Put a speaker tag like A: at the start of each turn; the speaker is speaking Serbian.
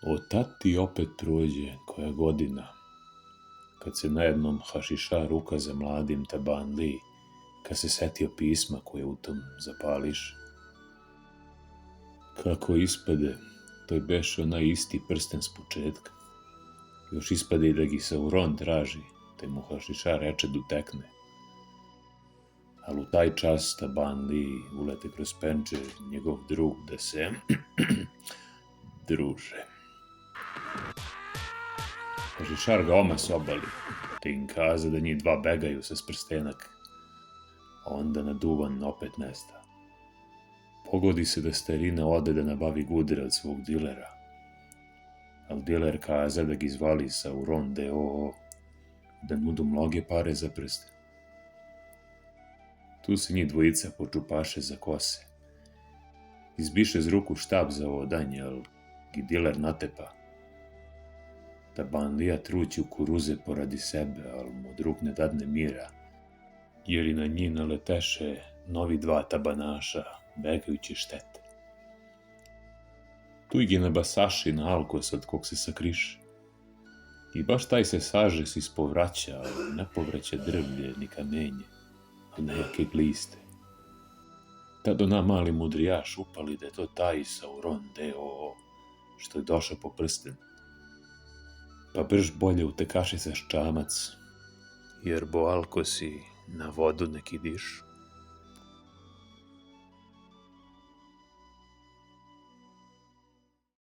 A: O tad ti opet prođe koja godina, kad se najednom hašiša ruka za mladim tabanli, kad se setio pisma koje u tom zapališ. Kako ispade, to je beše onaj isti prsten s početka. Još ispade i da gi Sauron traži, te mu hašiša reče da utekne. Ali u taj čas tabanli ulete kroz penče njegov drug da se druže. Hašišar ga omas obali, te im kaza da njih dva begaju sa sprstenak, a onda naduvan opet nesta. Pogodi se da starina ode da nabavi gudera od svog dilera, ali diler kaza da gi zvali Sauron D.O.O. da nudu mnoge pare za prsten. Tu se njih dvojica počupaše za kose. Izbiše z ruku štab za odanje, ali gi diler natepa. Tabanlija trući u kuruze poradi sebe, ali mu drug ne dadne mira, jer i na njih naleteše novi dva tabanaša, begajući štete. Tu ih je nabasaši na alkos od kog se sakriše. I baš taj se saže se ispovraća, ali ne povraća drvlje ni kamenje, a neke gliste. Tad ona mali mudrijaš upali da je to taj Sauron D.O.O. što je došao po prsten. Pa brž bolje utekaši sa ščamac, jer bo alkosi na vodu neki dišu.